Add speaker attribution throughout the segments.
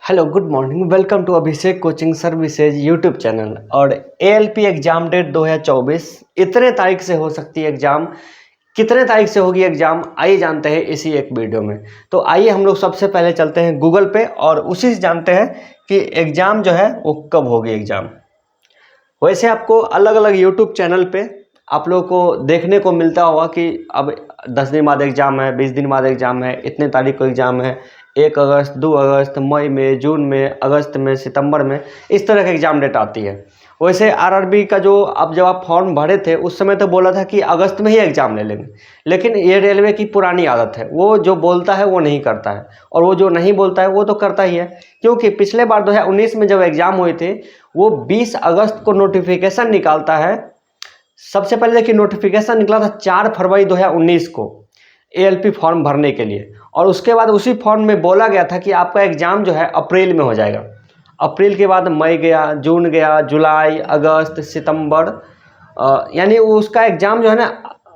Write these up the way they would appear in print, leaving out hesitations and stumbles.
Speaker 1: Hello good morning, welcome to Abhishek coaching services YouTube channel. और ALP exam date 2024 इतने तारीख से हो सकती है एग्ज़ाम, कितने तारीख से होगी एग्ज़ाम, आइए जानते हैं इसी एक वीडियो में। तो आइए हम लोग सबसे पहले चलते हैं गूगल पे और उसी से जानते हैं कि एग्ज़ाम जो है वो कब होगी एग्ज़ाम। वैसे आपको अलग अलग यूट्यूब चैनल पे आप लोगों को देखने को मिलता होगा कि अब 10 दिन बाद एग्ज़ाम है, 20 दिन बाद एग्ज़ाम है, इतने तारीख को एग्ज़ाम है, 1 अगस्त, 2 अगस्त, मई में, जून में, अगस्त में, सितंबर में, इस तरह की एग्ज़ाम डेट आती है। वैसे आरआरबी का जो अब जब आप फॉर्म भरे थे उस समय तो बोला था कि अगस्त में ही एग्ज़ाम ले लेंगे, लेकिन ये रेलवे की पुरानी आदत है, वो जो बोलता है वो नहीं करता है और वो जो नहीं बोलता है वो तो करता ही है। क्योंकि पिछले बार 2019 में जब एग्ज़ाम हुए थे वो 20 अगस्त को नोटिफिकेशन निकालता है। सबसे पहले देखिए नोटिफिकेशन निकला था 4 फरवरी 2019 को एएलपी फॉर्म भरने के लिए, और उसके बाद उसी फॉर्म में बोला गया था कि आपका एग्ज़ाम जो है अप्रैल में हो जाएगा। अप्रैल के बाद मई गया, जून गया, जुलाई, अगस्त, सितंबर, यानी उसका एग्ज़ाम जो है ना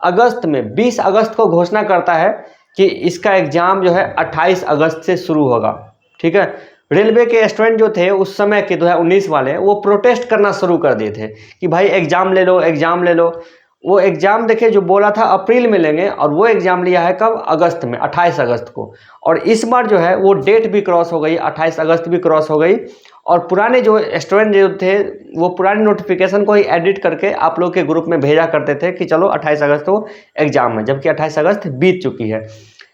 Speaker 1: अगस्त में 20 अगस्त को घोषणा करता है कि इसका एग्ज़ाम जो है 28 अगस्त से शुरू होगा। ठीक है, रेलवे के स्टूडेंट जो थे उस समय के 2019 वाले, वो प्रोटेस्ट करना शुरू कर दिए थे कि भाई एग्ज़ाम ले लो, एग्ज़ाम ले लो। वो एग्ज़ाम देखिए जो बोला था अप्रैल में लेंगे और वो एग्ज़ाम लिया है कब, अगस्त में, 28 अगस्त को। और इस बार जो है वो डेट भी क्रॉस हो गई, 28 अगस्त भी क्रॉस हो गई। और पुराने जो स्टूडेंट जो थे वो पुराने नोटिफिकेशन को ही एडिट करके आप लोग के ग्रुप में भेजा करते थे कि चलो 28 अगस्त को एग्ज़ाम है, जबकि 28 अगस्त बीत चुकी है।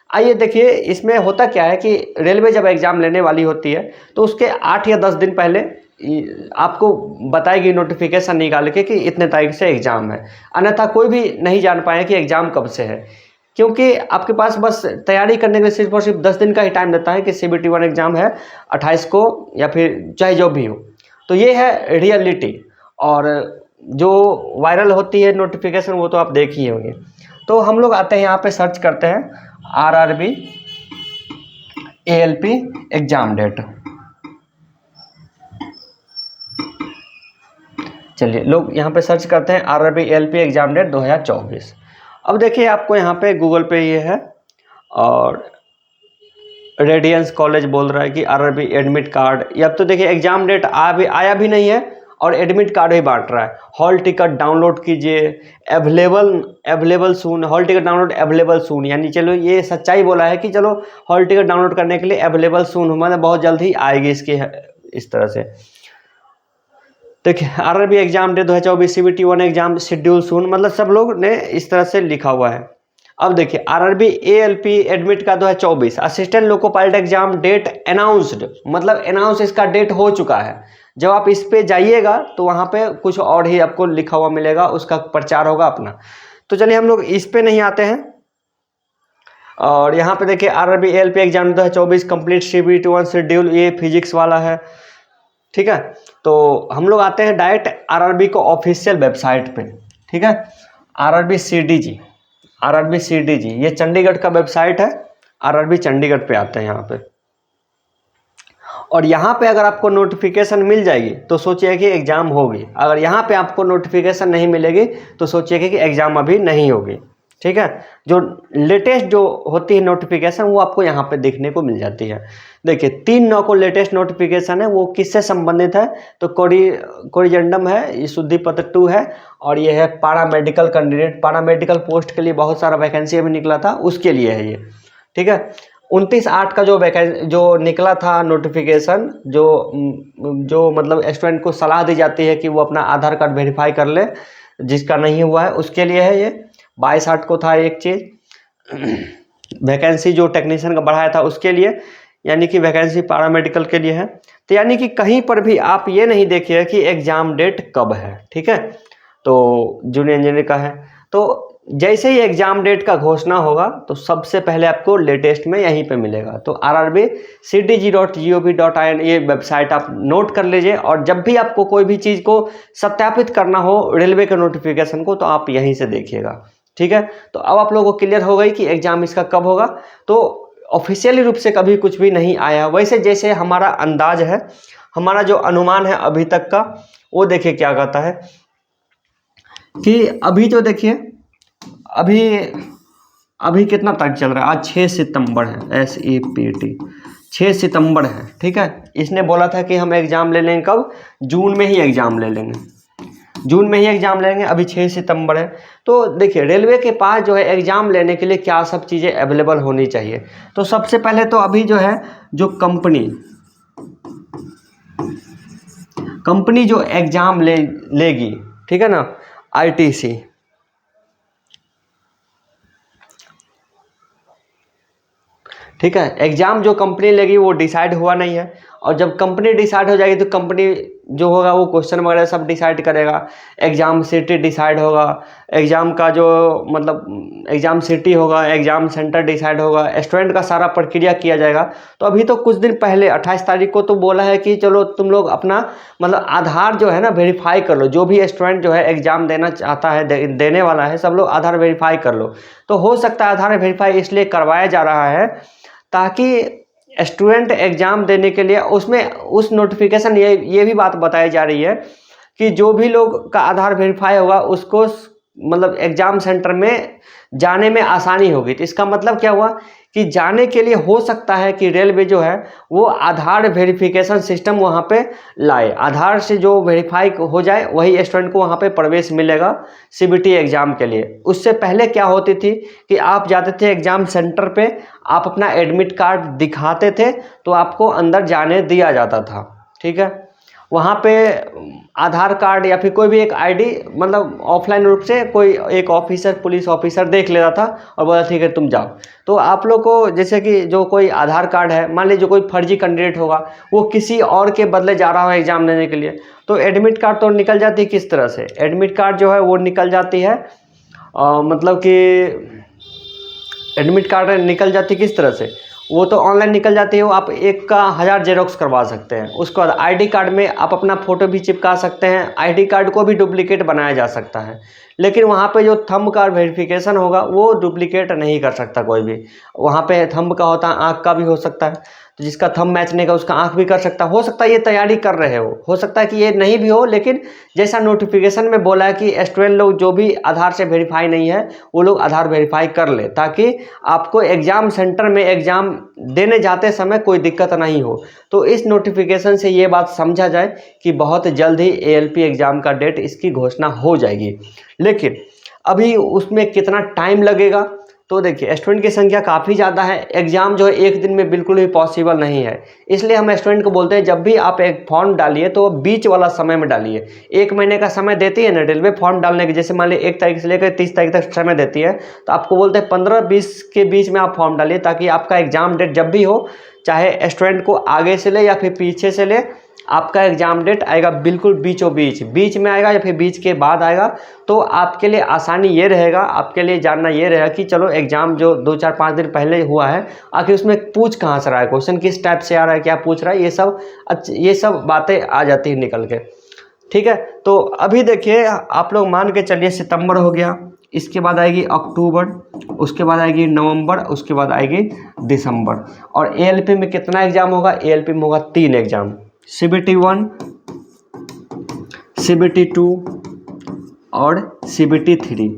Speaker 1: आइए देखिए इसमें होता क्या है कि रेलवे जब एग्ज़ाम लेने वाली होती है तो उसके 8 या 10 दिन पहले आपको बताएगी नोटिफिकेशन निकाल के कि इतने तारीख से एग्ज़ाम है। अन्यथा कोई भी नहीं जान पाए कि एग्ज़ाम कब से है, क्योंकि आपके पास बस तैयारी करने के लिए सिर्फ और सिर्फ 10 दिन का ही टाइम देता है कि CBT 1 एग्ज़ाम है 28 को, या फिर चाहे जो भी हो। तो ये है रियलिटी, और जो वायरल होती है नोटिफिकेशन वो तो आप देख ही होंगे। तो हम लोग आते हैं यहाँ पे, सर्च करते हैं RRB ALP एग्ज़ाम डेट। चलिए लोग यहाँ पे सर्च करते हैं RRB ALP एग्ज़ाम डेट 2024। अब देखिए आपको यहाँ पे गूगल पे ये है, और रेडियंस कॉलेज बोल रहा है कि RRB एडमिट कार्ड, या अब तो देखिए एग्ज़ाम डेट आया भी नहीं है और एडमिट कार्ड भी बांट रहा है। हॉल टिकट डाउनलोड कीजिए, अवेलेबल सून, हॉल टिकट डाउनलोड अवेलेबल सून, यानी चलो ये सच्चाई बोला है कि चलो हॉल टिकट डाउनलोड करने के लिए अवेलेबल सून, मतलब बहुत जल्द ही आएगी इसकी, इस तरह से। देखिए RRB exam day 2024, CBT 1 exam schedule soon, मतलब सब लोग ने इस तरह से लिखा हुआ है। अब देखिए RRB ALP एडमिट का 2024 assistant loco pilot exam date announced, मतलब अनाउंस इसका डेट हो चुका है। जब आप इस पे जाइएगा तो वहाँ पे कुछ और ही आपको लिखा हुआ मिलेगा, उसका प्रचार होगा अपना। तो चलिए हम लोग इस पे नहीं आते हैं, और यहाँ पे देखिए RRB ALP exam 2024 complete CBT 1 schedule, ये फिजिक्स वाला है। ठीक है, तो हम लोग आते हैं डायरेक्ट RRB को ऑफिशियल वेबसाइट पे। ठीक है, RRB CDG ये चंडीगढ़ का वेबसाइट है। RRB चंडीगढ़ पे आते हैं यहाँ पे, और यहाँ पे अगर आपको नोटिफिकेशन मिल जाएगी तो सोचिए कि एग्ज़ाम होगी। अगर यहाँ पे आपको नोटिफिकेशन नहीं मिलेगी तो सोचिए कि एग्ज़ाम अभी नहीं होगी। ठीक है, जो लेटेस्ट जो होती है नोटिफिकेशन वो आपको यहाँ पे देखने को मिल जाती है। देखिए 3/9 को लेटेस्ट नोटिफिकेशन है, वो किससे संबंधित है, तो कोरिजेंडम है, ये शुद्धि पत्र 2 है, और ये है पारा मेडिकल कैंडिडेट, पारा मेडिकल पोस्ट के लिए बहुत सारा वैकेंसी अभी निकला था, उसके लिए है ये। ठीक है, 29/8 का जो निकला था नोटिफिकेशन, जो मतलब स्टूडेंट को सलाह दी जाती है कि वो अपना आधार कार्ड वेरीफाई कर ले, जिसका नहीं हुआ है उसके लिए है ये। 22/8 को था एक चीज़ वैकेंसी जो टेक्नीशियन का बढ़ाया था उसके लिए, यानी कि वैकेंसी पैरामेडिकल के लिए है। तो यानी कि कहीं पर भी आप ये नहीं देखिए कि एग्ज़ाम डेट कब है। ठीक है, तो जूनियर इंजीनियर का है, तो जैसे ही एग्ज़ाम डेट का घोषणा होगा तो सबसे पहले आपको लेटेस्ट में यहीं पे मिलेगा। तो RRBCDG.gov.in ये वेबसाइट आप नोट कर लीजिए, और जब भी आपको कोई भी चीज़ को सत्यापित करना हो रेलवे के नोटिफिकेशन को तो आप यहीं से देखिएगा। ठीक है, तो अब आप लोगों को क्लियर हो गई कि एग्ज़ाम इसका कब होगा। तो ऑफिशियली रूप से कभी कुछ भी नहीं आया, वैसे जैसे हमारा अंदाज है, हमारा जो अनुमान है अभी तक का, वो देखिए क्या कहता है कि अभी तो देखिए अभी कितना तारीख चल रहा है, आज 6 सितंबर है, SEPT 6 सितंबर है, ठीक है। इसने बोला था कि हम एग्ज़ाम ले लेंगे कब, जून में ही एग्ज़ाम ले लेंगे, जून में ही एग्ज़ाम लेंगे। अभी 6 सितंबर है। तो देखिए रेलवे के पास जो है एग्ज़ाम लेने के लिए क्या सब चीज़ें अवेलेबल होनी चाहिए। तो सबसे पहले तो अभी जो है जो कंपनी जो एग्ज़ाम लेगी, ठीक है ना, आईटीसी, ठीक है। एग्ज़ाम जो कंपनी लेगी वो डिसाइड हुआ नहीं है, और जब कंपनी डिसाइड हो जाएगी तो कंपनी जो होगा वो क्वेश्चन वगैरह सब डिसाइड करेगा, एग्ज़ाम सिटी डिसाइड होगा, एग्ज़ाम का जो मतलब एग्ज़ाम सिटी होगा, एग्ज़ाम सेंटर डिसाइड होगा, स्टूडेंट का सारा प्रक्रिया किया जाएगा। तो अभी तो कुछ दिन पहले 28 तारीख को तो बोला है कि चलो तुम लोग अपना मतलब आधार जो है ना वेरीफाई कर लो, जो भी स्टूडेंट जो है एग्ज़ाम देना चाहता है, देने वाला है, सब लोग आधार वेरीफाई कर लो। तो हो सकता है आधार वेरीफाई इसलिए करवाया जा रहा है ताकि स्टूडेंट एग्ज़ाम देने के लिए उसमें उस नोटिफिकेशन ये भी बात बताई जा रही है कि जो भी लोग का आधार वेरीफाई होगा उसको मतलब एग्ज़ाम सेंटर में जाने में आसानी होगी। तो इसका मतलब क्या हुआ कि जाने के लिए हो सकता है कि रेलवे जो है वो आधार वेरिफिकेशन सिस्टम वहाँ पे लाए, आधार से जो वेरीफाई हो जाए वही स्टूडेंट को वहाँ पे प्रवेश मिलेगा सीबीटी एग्ज़ाम के लिए। उससे पहले क्या होती थी कि आप जाते थे एग्ज़ाम सेंटर पे, आप अपना एडमिट कार्ड दिखाते थे तो आपको अंदर जाने दिया जाता था, ठीक है। वहाँ पे आधार कार्ड या फिर कोई भी एक आईडी मतलब ऑफलाइन रूप से कोई एक ऑफिसर, पुलिस ऑफिसर देख लेता था और बोला ठीक है तुम जाओ। तो आप लोग को जैसे कि जो कोई आधार कार्ड है, मान लीजिए कोई फर्जी कैंडिडेट होगा, वो किसी और के बदले जा रहा हो एग्ज़ाम देने के लिए, तो एडमिट कार्ड तो निकल जाती है। किस तरह से एडमिट कार्ड जो है वो निकल जाती है, मतलब कि एडमिट कार्ड निकल जाती है किस तरह से, वो तो ऑनलाइन निकल जाती है। वो आप 1 का 1000 जेरोक्स करवा सकते हैं। उसके बाद आईडी कार्ड में आप अपना फ़ोटो भी चिपका सकते हैं, आईडी कार्ड को भी डुप्लीकेट बनाया जा सकता है। लेकिन वहाँ पे जो थंब का वेरिफिकेशन होगा वो डुप्लीकेट नहीं कर सकता कोई भी। वहाँ पे थंब का होता है, आँख का भी हो सकता है, तो जिसका थंब मैच नहीं का उसका आँख भी कर सकता है। हो सकता है ये तैयारी कर रहे हो सकता है कि ये नहीं भी हो, लेकिन जैसा नोटिफिकेशन में बोला है कि स्टूडेंट लोग जो भी आधार से वेरीफाई नहीं है वो लोग आधार वेरीफाई कर ले, ताकि आपको एग्ज़ाम सेंटर में एग्ज़ाम देने जाते समय कोई दिक्कत नहीं हो। तो इस नोटिफिकेशन से ये बात समझा जाए कि बहुत जल्द ही एएलपी एग्ज़ाम का डेट इसकी घोषणा हो जाएगी। लेकिन अभी उसमें कितना टाइम लगेगा, तो देखिए स्टूडेंट की संख्या काफ़ी ज़्यादा है, एग्ज़ाम जो है एक दिन में बिल्कुल भी पॉसिबल नहीं है। इसलिए हम स्टूडेंट को बोलते हैं जब भी आप एक फॉर्म डालिए तो बीच वाला समय में डालिए। 1 महीने का समय देती है ना रेलवे फॉर्म डालने के, जैसे मान लीजिए 1 तारीख से लेकर 30 तारीख तक समय देती है, तो आपको बोलते हैं 15-20 के बीच में आप फॉर्म डालिए, ताकि आपका एग्ज़ाम डेट जब भी हो, चाहे स्टूडेंट को आगे से ले या फिर पीछे से ले, आपका एग्ज़ाम डेट आएगा बिल्कुल बीचों बीच में आएगा या फिर बीच के बाद आएगा। तो आपके लिए आसानी ये रहेगा, आपके लिए जानना ये रहेगा कि चलो एग्ज़ाम जो 2-4-5 दिन पहले हुआ है आखिर उसमें पूछ कहाँ से रहा है, क्वेश्चन किस टाइप से आ रहा है, क्या पूछ रहा है, ये सब बातें आ जाती है निकल के, ठीक है। तो अभी देखिए आप लोग मान के चलिए सितंबर हो गया, इसके बाद आएगी अक्टूबर, उसके बाद आएगी नवंबर, उसके बाद आएगी दिसंबर। और एएलपी में कितना एग्ज़ाम होगा, एएलपी में होगा 3 एग्ज़ाम, CBT 1, CBT 2 और CBT 3।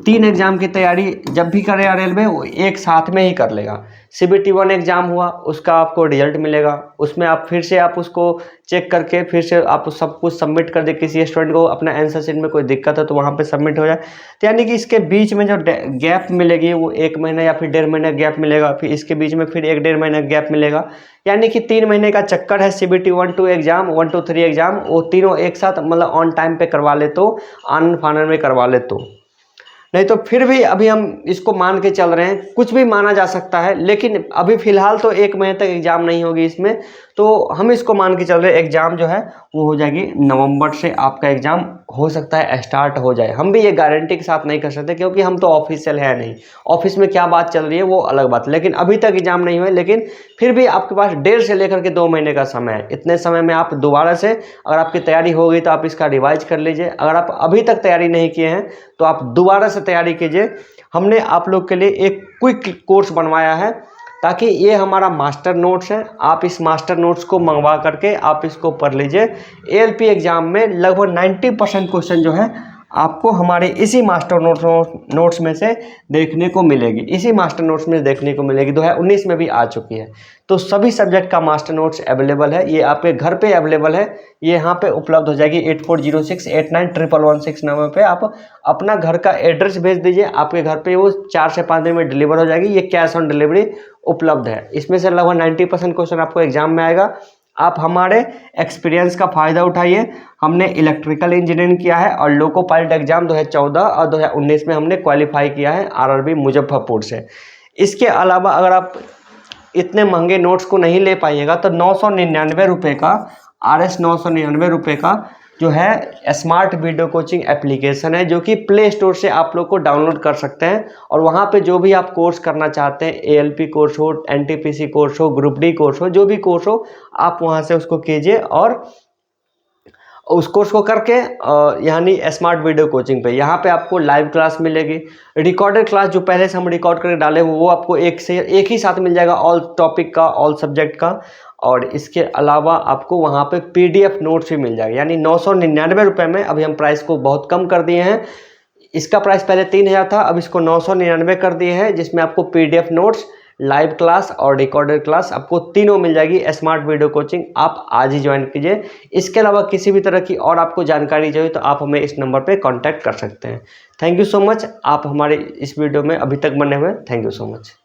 Speaker 1: 3 एग्ज़ाम की तैयारी जब भी करेगा रेलवे वो एक साथ में ही कर लेगा। CBT 1 एग्ज़ाम हुआ, उसका आपको रिजल्ट मिलेगा, उसमें आप फिर से आप उसको चेक करके फिर से आप सब कुछ सबमिट कर दे। किसी स्टूडेंट को अपना आंसर शीट में कोई दिक्कत है तो वहाँ पे सबमिट हो जाए। तो यानी कि इसके बीच में जो गैप मिलेगी वो 1 महीना या फिर 1.5 महीना गैप मिलेगा, फिर इसके बीच में फिर 1-1.5 महीना गैप मिलेगा। यानी कि 3 महीने का चक्कर है। CBT 1-2 एग्ज़ाम, 1-2-3 एग्ज़ाम, वो तीनों एक साथ मतलब ऑन टाइम पे करवा ले तो, आनन फानन में करवा ले तो, नहीं तो फिर भी अभी हम इसको मान के चल रहे हैं, कुछ भी माना जा सकता है, लेकिन अभी फ़िलहाल तो 1 महीने तक एग्ज़ाम नहीं होगी इसमें। तो हम इसको मान के चल रहे हैं एग्ज़ाम जो है वो हो जाएगी नवंबर से, आपका एग्ज़ाम हो सकता है स्टार्ट हो जाए। हम भी ये गारंटी के साथ नहीं कर सकते क्योंकि हम तो ऑफिशियल है नहीं, ऑफिस में क्या बात चल रही है वो अलग बात है। लेकिन अभी तक एग्ज़ाम नहीं हुआ, लेकिन फिर भी आपके पास 1.5 से लेकर के 2 महीने का समय है। इतने समय में आप दोबारा से, अगर आपकी तैयारी हो गई तो आप इसका रिवाइज कर लीजिए, अगर आप अभी तक तैयारी नहीं किए हैं तो आप दोबारा से तैयारी कीजिए। हमने आप लोग के लिए एक क्विक कोर्स बनवाया है, ताकि ये हमारा मास्टर नोट्स है, आप इस मास्टर नोट्स को मंगवा करके आप इसको पढ़ लीजिए। एएलपी एग्ज़ाम में लगभग 90% क्वेश्चन जो है आपको हमारे इसी मास्टर नोट्स में से देखने को मिलेगी, इसी मास्टर नोट्स में देखने को मिलेगी। 2019 में भी आ चुकी है। तो सभी सब्जेक्ट का मास्टर नोट्स अवेलेबल है, ये आपके घर पे अवेलेबल है, ये यहाँ पे उपलब्ध हो जाएगी। 8406891116 नंबर पे आप अपना घर का एड्रेस भेज दीजिए, आपके घर पे वो 4 से 5 दिन में डिलीवर हो जाएगी। ये कैश ऑन डिलीवरी उपलब्ध है। इसमें से लगभग 90% क्वेश्चन आपको एग्जाम में आएगा। आप हमारे एक्सपीरियंस का फ़ायदा उठाइए। हमने इलेक्ट्रिकल इंजीनियरिंग किया है और लोको पायलट एग्जाम 2014 और 2019 में हमने क्वालिफाई किया है आरआरबी मुजफ्फरपुर से। इसके अलावा अगर आप इतने महंगे नोट्स को नहीं ले पाइएगा तो 999 रुपये का RS 999 रुपये का जो है स्मार्ट वीडियो कोचिंग एप्लीकेशन है, जो कि प्ले स्टोर से आप लोग को डाउनलोड कर सकते हैं। और वहाँ पे जो भी आप कोर्स करना चाहते हैं, ALP कोर्स हो, NTPC कोर्स हो, ग्रुप डी कोर्स हो, जो भी कोर्स हो, आप वहाँ से उसको कीजिए और उस कोर्स को करके यानी स्मार्ट वीडियो कोचिंग पे यहाँ पे आपको लाइव क्लास मिलेगी। रिकॉर्डेड क्लास जो पहले से हम रिकॉर्ड करके डाले वो आपको एक ही साथ मिल जाएगा, ऑल टॉपिक का, ऑल सब्जेक्ट का। और इसके अलावा आपको वहाँ पे PDF नोट्स भी मिल जाएगा। यानी 999 रुपये में अभी हम प्राइस को बहुत कम कर दिए हैं। इसका प्राइस पहले 3000 था, अब इसको 999 कर दिए हैं, जिसमें आपको PDF नोट्स, लाइव क्लास और रिकॉर्डेड क्लास आपको तीनों मिल जाएगी। स्मार्ट वीडियो कोचिंग आप आज ही ज्वाइन कीजिए। इसके अलावा किसी भी तरह की और आपको जानकारी चाहिए तो आप हमें इस नंबर पे कांटेक्ट कर सकते हैं। Thank you so much. आप हमारे इस वीडियो में अभी तक बने हुए, थैंक यू सो मच।